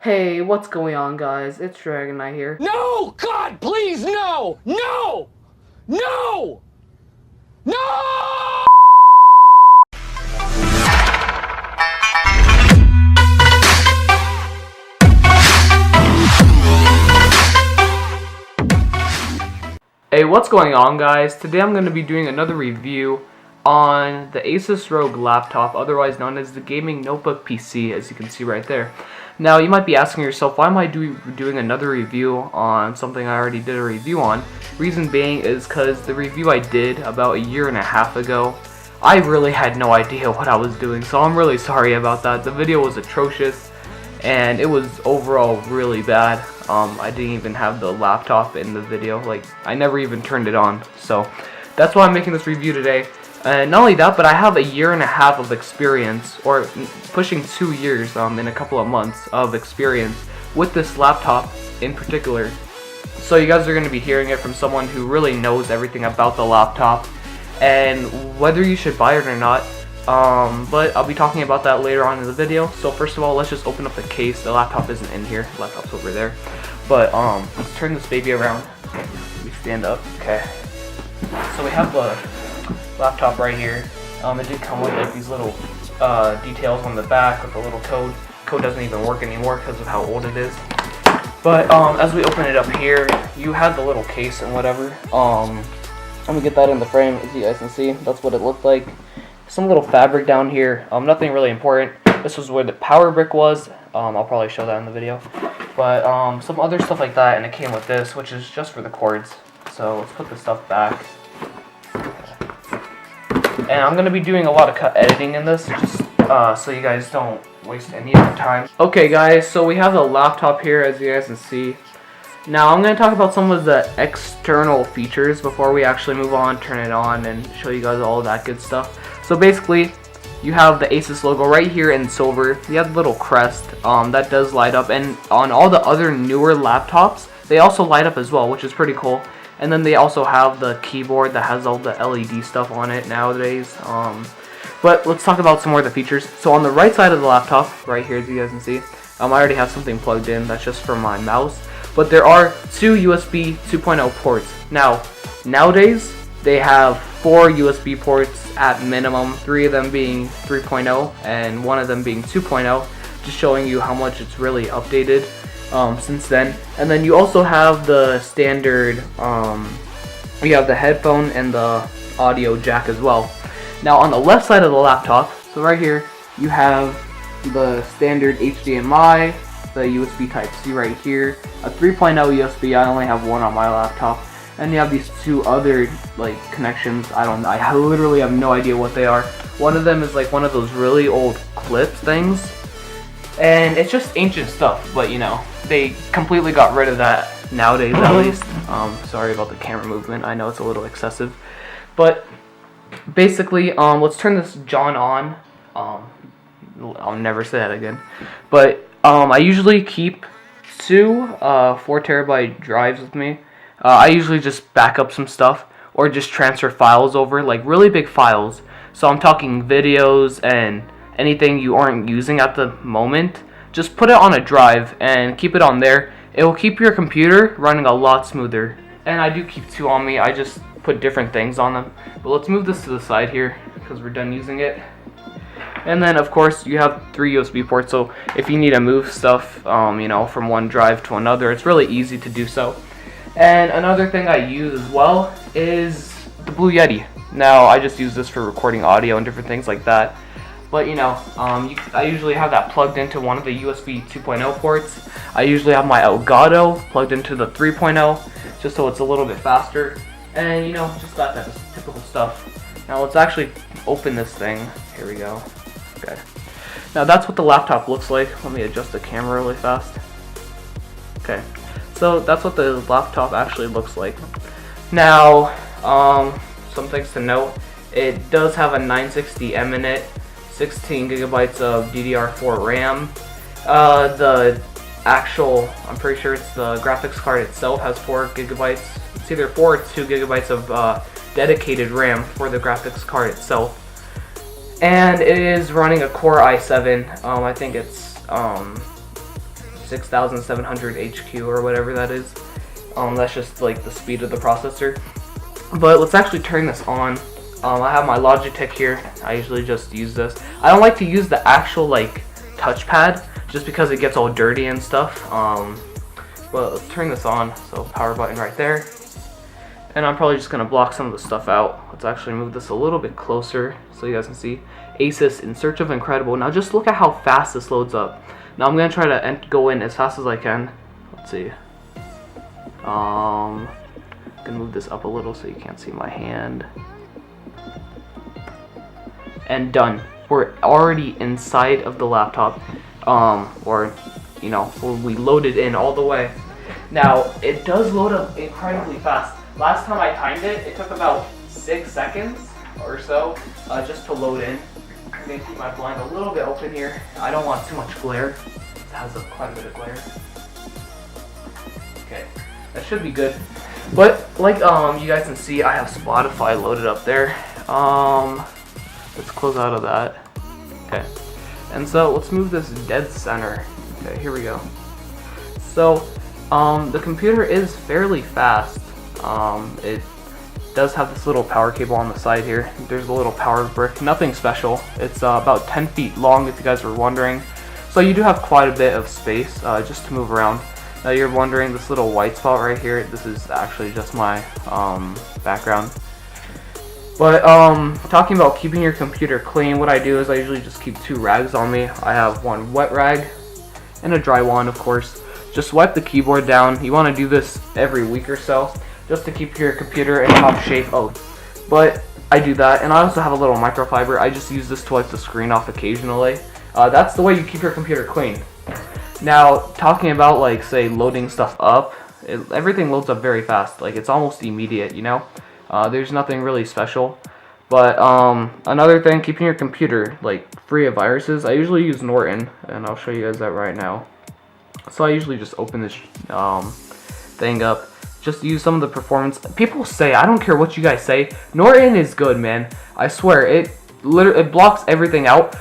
Hey, what's going on, guys? It's Dragon Knight here. No! God, please, no! No! No! No! Hey, what's going on, guys? Today I'm going to be doing another review on the Asus ROG laptop, otherwise known as the gaming notebook PC, as you can see right there. Now, you might be asking yourself, why am I doing another review on something I already did a review on? Reason being is because the review I did about a year and a half ago, I really had no idea what I was doing, so I'm really sorry about that. The video was atrocious, and it was overall really bad. I didn't even have the laptop in the video, like, I never even turned it on, so that's why I'm making this review today. And not only that, but I have a year and a half of experience, or pushing 2 years in a couple of months of experience with this laptop in particular. So you guys are going to be hearing it from someone who really knows everything about the laptop and whether you should buy it or not. But I'll be talking about that later on in the video. So first of all, let's just open up the case. The laptop isn't in here. The laptop's over there. But let's turn this baby around. Let me stand up. Okay. So we have the laptop right here. It did come with like these little details on the back with a little code. Code doesn't even work anymore because of how old it is. But as we open it up here, you have the little case and whatever. Let me get that in the frame, as you guys can see. That's what it looked like. Some little fabric down here. Nothing really important. This was where the power brick was. I'll probably show that in the video. But some other stuff like that, and it came with this, which is just for the cords. So let's put this stuff back. And I'm going to be doing a lot of cut editing in this, just so you guys don't waste any of your time. Okay guys, so we have the laptop here, as you guys can see. Now I'm going to talk about some of the external features before we actually move on, turn it on, and show you guys all that good stuff. So basically, you have the Asus logo right here in silver. You have the little crest that does light up, and on all the other newer laptops, they also light up as well, which is pretty cool. And then they also have the keyboard that has all the LED stuff on it nowadays. But let's talk about some more of the features. So on the right side of the laptop, right here as you guys can see, I already have something plugged in. That's just for my mouse. But there are 2 USB 2.0 ports. Now, nowadays, they have 4 USB ports at minimum, 3 of them being 3.0 and 1 of them being 2.0, just showing you how much it's really updated since then. And then you also have the standard, you have the headphone and the audio jack as well. Now on the left side of the laptop, so right here, you have the standard HDMI, the USB Type-C right here, a 3.0 USB, I only have one on my laptop, and you have these 2 other like connections. I literally have no idea what they are. One of them is like one of those really old clips things, and it's just ancient stuff, but you know, they completely got rid of that nowadays at least. Sorry about the camera movement, I know it's a little excessive, but basically, let's turn this John on. I'll never say that again, but I usually keep 2 4TB drives with me. I usually just back up some stuff or just transfer files over, like really big files. So I'm talking videos and anything you aren't using at the moment. Just put it on a drive and keep it on there. It will keep your computer running a lot smoother. And I do keep 2 on me. I just put different things on them. But let's move this to the side here because we're done using it. And then of course you have 3 USB ports, so if you need to move stuff you know, from one drive to another, it's really easy to do so. And another thing I use as well is the Blue Yeti. Now I just use this for recording audio and different things like that. But you know, I usually have that plugged into one of the USB 2.0 ports. I usually have my Elgato plugged into the 3.0, just so it's a little bit faster. And you know, just that typical stuff. Now let's actually open this thing. Here we go. Okay. Now that's what the laptop looks like. Let me adjust the camera really fast. Okay. So that's what the laptop actually looks like. Now, some things to note. It does have a 960M in it, 16 gigabytes of DDR4 RAM. The actual, I'm pretty sure it's the graphics card itself, has 4 gigabytes. It's either 4 or 2 gigabytes of dedicated RAM for the graphics card itself. And it is running a Core i7. I think it's 6700 HQ or whatever that is. That's just like the speed of the processor. But let's actually turn this on. I have my Logitech here. I usually just use this. I don't like to use the actual like touchpad just because it gets all dirty and stuff. But let's turn this on. So power button right there. And I'm probably just gonna block some of the stuff out. Let's actually move this a little bit closer so you guys can see. Asus In Search of Incredible. Now just look at how fast this loads up. Now I'm gonna try to go in as fast as I can. Let's see. I'm gonna move this up a little so you can't see my hand. And done. We're already inside of the laptop. Or you know, we loaded in all the way. Now it does load up incredibly fast. Last time I timed it, it took about 6 seconds or so just to load in. I'm gonna keep my blind a little bit open here. I don't want too much glare. It has quite a bit of glare. Okay, that should be good. But like you guys can see, I have Spotify loaded up there. Let's close out of that. Okay, and so let's move this dead center. Okay, here we go. So the computer is fairly fast. It does have this little power cable on the side here. There's a little power brick, nothing special. It's about 10 feet long if you guys were wondering. So you do have quite a bit of space just to move around. Now you're wondering, this little white spot right here, this is actually just my background. But talking about keeping your computer clean, what I do is I usually just keep 2 rags on me. I have one wet rag and a dry one, of course. Just wipe the keyboard down. You want to do this every week or so, just to keep your computer in top shape. Oh, but I do that, and I also have a little microfiber. I just use this to wipe the screen off occasionally. That's the way you keep your computer clean. Now, talking about like say loading stuff up, everything loads up very fast. Like it's almost immediate, you know. There's nothing really special. But another thing, keeping your computer like free of viruses. I usually use Norton, and I'll show you guys that right now. So I usually just open this thing up. Just use some of the performance. People say, I don't care what you guys say, Norton is good, man. I swear, it blocks everything out.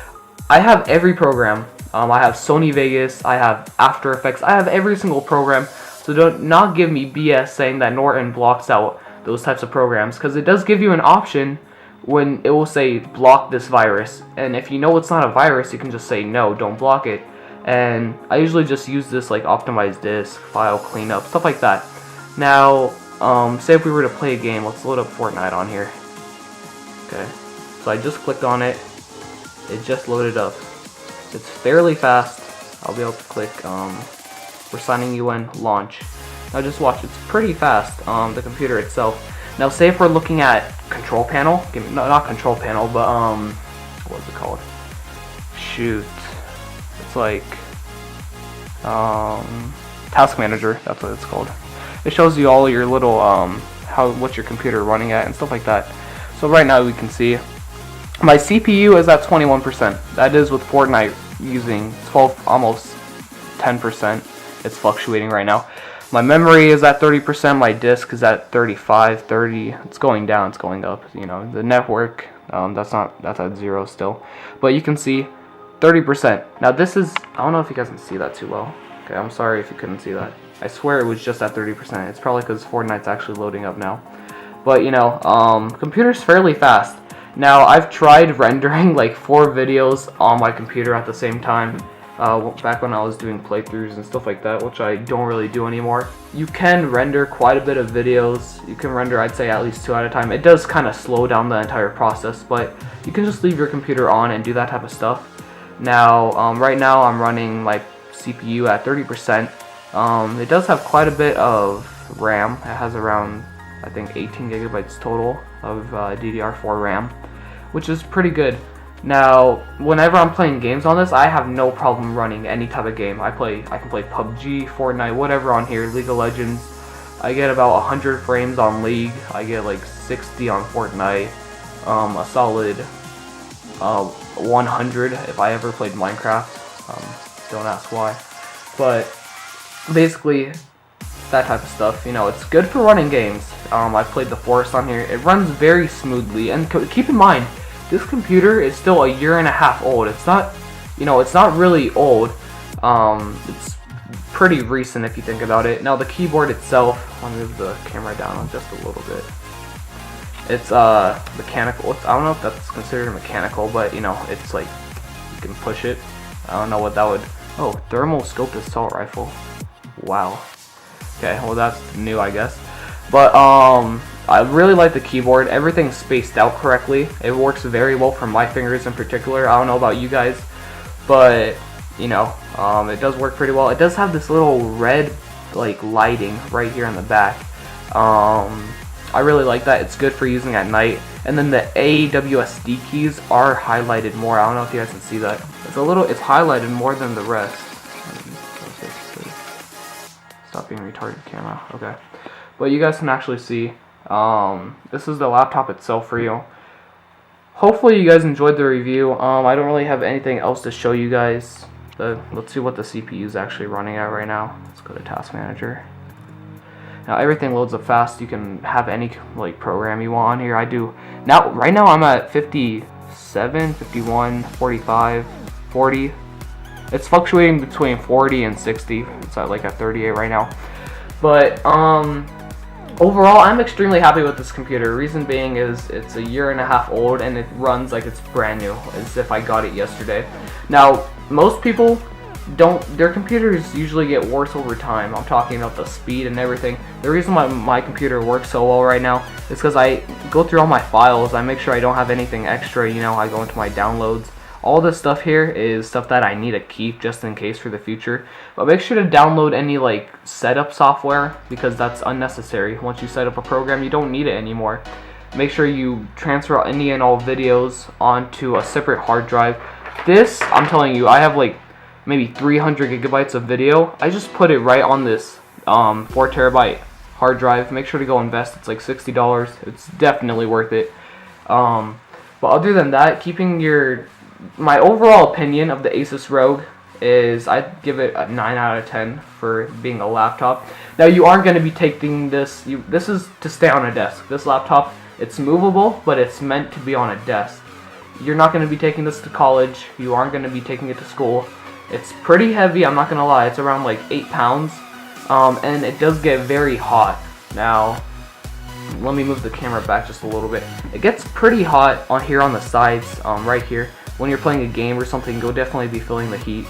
I have every program. I have Sony Vegas, I have After Effects, I have every single program. So do not give me BS saying that Norton blocks out those types of programs, because it does give you an option when it will say block this virus. And if you know it's not a virus, you can just say no, don't block it. And I usually just use this like optimized disk, file cleanup, stuff like that. Now, say if we were to play a game, let's load up Fortnite on here. Okay, so I just clicked on it. It just loaded up. It's fairly fast. I'll be able to click, we're signing you in, launch. Now just watch, it's pretty fast, the computer itself. Now say if we're looking at control panel, no, not control panel, but what is it called? Shoot. It's like, task manager, that's what it's called. It shows you all your little, what's your computer running at and stuff like that. So right now we can see my CPU is at 21%. That is with Fortnite using 12, almost 10%. It's fluctuating right now. My memory is at 30%. My disk is at 35, 30. It's going down. It's going up. You know, the network, that's at 0 still. But you can see 30%. Now this is, I don't know if you guys can see that too well. Okay, I'm sorry if you couldn't see that. I swear it was just at 30%. It's probably because Fortnite's actually loading up now. But you know, computer's fairly fast. Now I've tried rendering like 4 videos on my computer at the same time. Back when I was doing playthroughs and stuff like that, which I don't really do anymore. You can render quite a bit of videos. You can render, I'd say, at least 2 at a time. It does kind of slow down the entire process, but you can just leave your computer on and do that type of stuff. Now, right now I'm running like CPU at 30%. It does have quite a bit of RAM. It has around, I think, 18 gigabytes total of DDR4 RAM, which is pretty good. Now, whenever I'm playing games on this, I have no problem running any type of game. I can play PUBG, Fortnite, whatever on here, League of Legends. I get about 100 frames on League. I get like 60 on Fortnite. A solid 100 if I ever played Minecraft. Don't ask why. But basically, that type of stuff. You know, it's good for running games. I've played The Forest on here. It runs very smoothly. And keep in mind, this computer is still 1.5 years old. It's not, you know, it's not really old. It's pretty recent if you think about it. Now the keyboard itself, I'll move the camera down just a little bit. It's mechanical. I don't know if that's considered mechanical, but you know, it's like you can push it. I don't know what that would. Oh, thermal scope assault rifle. Wow. Okay, well that's new, I guess. But I really like the keyboard. Everything's spaced out correctly. It works very well for my fingers in particular. I don't know about you guys, but you know, it does work pretty well. It does have this little red like lighting right here in the back. I really like that. It's good for using at night. And then the AWSD keys are highlighted more. I don't know if you guys can see that. It's highlighted more than the rest. Stop being retarded, camera. Okay. But you guys can actually see, this is the laptop itself for you. Hopefully you guys enjoyed the review. I don't really have anything else to show you guys. Let's see what the CPU is actually running at right now. Let's go to Task Manager. Now everything loads up fast. You can have any like program you want on here. I do now. Right now I'm at 57, 51, 45, 40. It's fluctuating between 40 and 60. It's at like at 38 right now. But overall, I'm extremely happy with this computer. Reason being is it's a year and a half old and it runs like it's brand new, as if I got it yesterday. Now, most people their computers usually get worse over time. I'm talking about the speed and everything. The reason why my computer works so well right now is because I go through all my files. I make sure I don't have anything extra. You know, I go into my downloads. All this stuff here is stuff that I need to keep just in case for the future. But make sure to download any like setup software, because that's unnecessary. Once you set up a program, you don't need it anymore. Make sure you transfer any and all videos onto a separate hard drive. This, I'm telling you, I have like maybe 300 gigabytes of video. I just put it right on this 4 terabyte hard drive. Make sure to go invest. It's like $60. It's definitely worth it. But other than that, my overall opinion of the Asus ROG is I'd give it a 9 out of 10 for being a laptop. Now you aren't going to be taking this. This is to stay on a desk. This laptop, it's movable, but it's meant to be on a desk. You're not going to be taking this to college. You aren't going to be taking it to school. It's pretty heavy, I'm not going to lie. It's around like 8 pounds. And it does get very hot. Now, let me move the camera back just a little bit. It gets pretty hot on here on the sides, right here. When you're playing a game or something, you'll definitely be feeling the heat.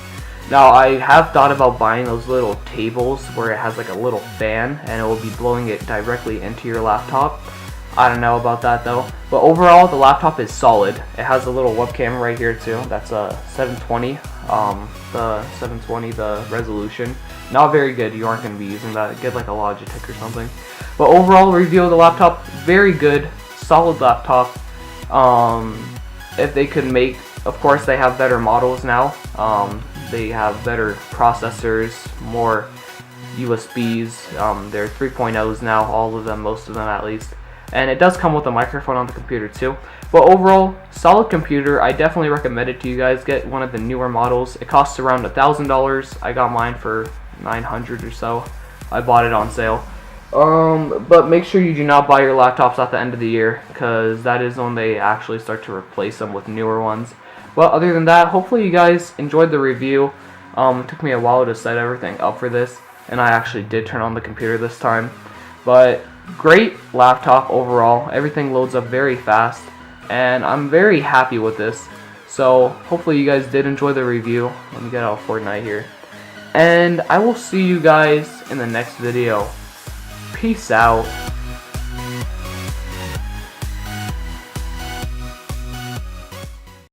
Now, I have thought about buying those little tables where it has like a little fan and it will be blowing it directly into your laptop. I don't know about that though. But overall, the laptop is solid. It has a little webcam right here too. That's a 720. The resolution. Not very good. You aren't going to be using that. Get like a Logitech or something. But overall review of the laptop, very good. Solid laptop. If they could make, of course they have better models now. They have better processors, more USBs. They're 3.0s now, all of them, most of them at least. And it does come with a microphone on the computer too. But overall, solid computer. I definitely recommend it to you guys. Get one of the newer models. It costs around $1,000. I got mine for $900 or so. I bought it on sale. But make sure you do not buy your laptops at the end of the year, because that is when they actually start to replace them with newer ones. But other than that, hopefully you guys enjoyed the review. It took me a while to set everything up for this, and I actually did turn on the computer this time. But great laptop overall. Everything loads up very fast, and I'm very happy with this. So hopefully you guys did enjoy the review. Let me get out of Fortnite here, and I will see you guys in the next video. Peace out.